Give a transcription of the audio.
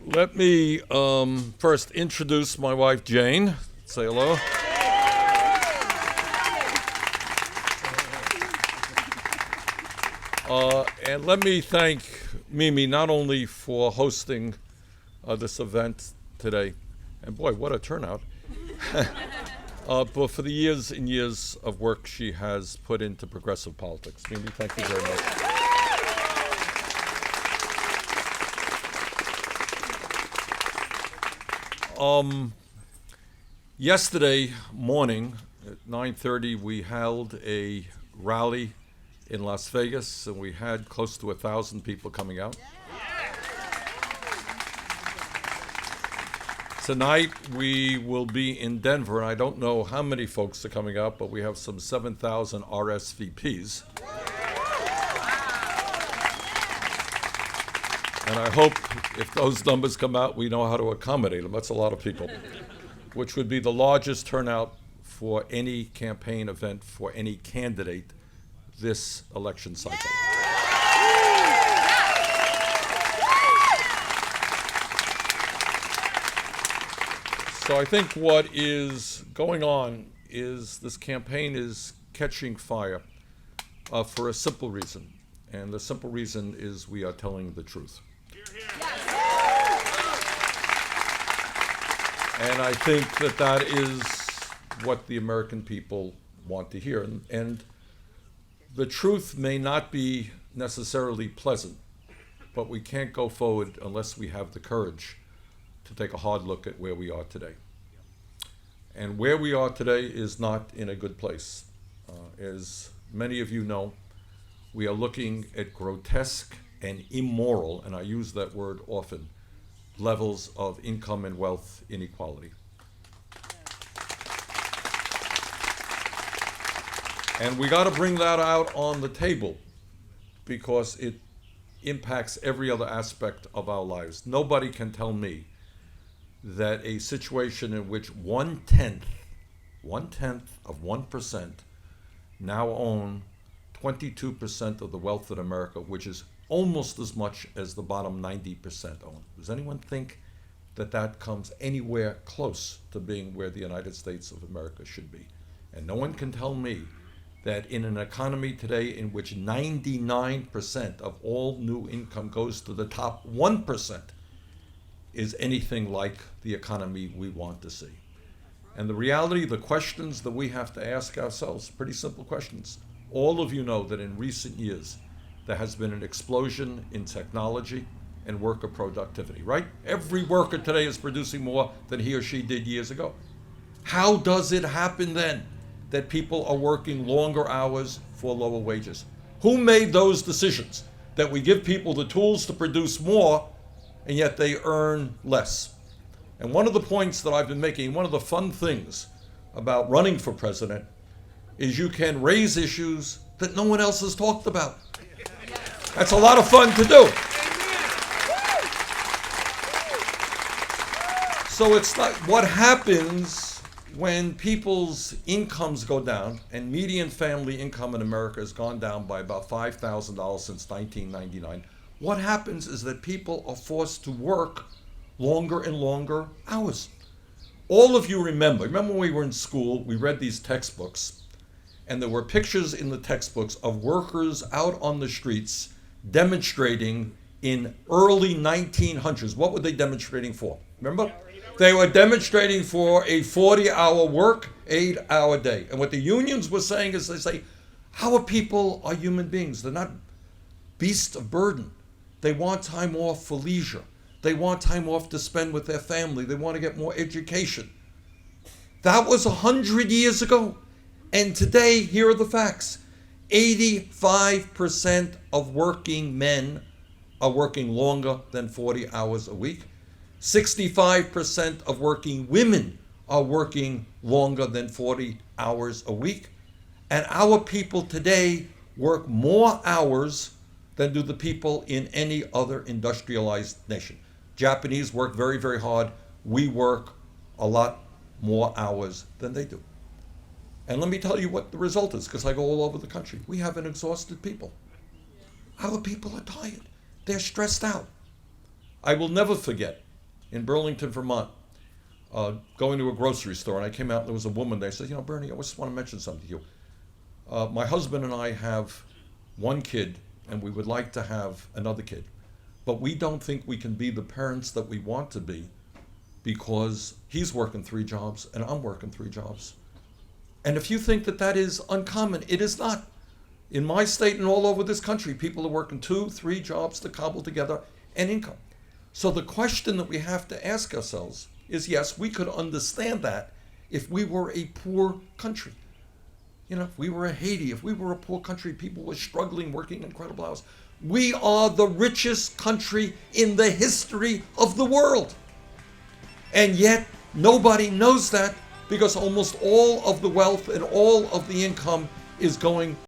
Let me first introduce my wife, Jane. Say hello. And let me thank Mimi not only for hosting this event today, and boy, what a turnout, but for the years and years of work she has put into progressive politics. Mimi, thank you very much. Yesterday morning at 9:30, we held a rally in Las Vegas, and we had close to 1,000 people coming out. Tonight, we will be in Denver, and I don't know how many folks are coming out, but we have some 7,000 RSVPs. And I hope if those numbers come out, we know how to accommodate them. That's a lot of people, which would be the largest turnout for any campaign event for any candidate this election cycle. So I think what is going on is this campaign is catching fire for a simple reason. And the simple reason is we are telling the truth. And I think that that is what the American people want to hear. And the truth may not be necessarily pleasant, but we can't go forward unless we have the courage to take a hard look at where we are today. And where we are today is not in a good place. As many of you know, we are looking at grotesque and immoral, and I use that word often, levels of income and wealth inequality. And we got to bring that out on the table because it impacts every other aspect of our lives. Nobody can tell me that a situation in which one-tenth of 1% now own 22% of the wealth in America, which is almost as much as the bottom 90% own. Does anyone think that that comes anywhere close to being where the United States of America should be? And no one can tell me that in an economy today in which 99% of all new income goes to the top 1% is anything like the economy we want to see. And the reality, the questions that we have to ask ourselves, pretty simple questions. All of you know that in recent years, there has been an explosion in technology and worker productivity, right? Every worker today is producing more than he or she did years ago. How does it happen then that people are working longer hours for lower wages? Who made those decisions that we give people the tools to produce more and yet they earn less? And one of the points that I've been making, one of the fun things about running for president is you can raise issues that no one else has talked about. That's a lot of fun to do. So it's like what happens when people's incomes go down, and median family income in America has gone down by about $5,000 since 1999. What happens is that people are forced to work longer and longer hours. All of you remember when we were in school, we read these textbooks, and there were pictures in the textbooks of workers out on the streets demonstrating in early 1900s. What were they demonstrating for? Remember? They were demonstrating for a 40-hour work, 8-hour day. And what the unions were saying is they say, our people are human beings. They're not beasts of burden. They want time off for leisure. They want time off to spend with their family. They want to get more education. That was 100 years ago. And today, here are the facts. 85% of working men are working longer than 40 hours a week. 65% of working women are working longer than 40 hours a week. And our people today work more hours than do the people in any other industrialized nation. Japanese work very, very hard. We work a lot more hours than they do. And let me tell you what the result is, because I go all over the country. We have an exhausted people. Our people are tired. They're stressed out. I will never forget in Burlington, Vermont, going to a grocery store, and I came out and there was a woman there. Said, Bernie, I just want to mention something to you. My husband and I have one kid, and we would like to have another kid. But we don't think we can be the parents that we want to be because he's working 3 jobs and I'm working 3 jobs. And if you think that that is uncommon, it is not. In my state and all over this country, people are working 2, 3 jobs to cobble together an income. So the question that we have to ask ourselves is, yes, we could understand that if we were a poor country. If we were a Haiti, if we were a poor country, people were struggling, working incredible hours. We are the richest country in the history of the world. And yet, nobody knows that because almost all of the wealth and all of the income is going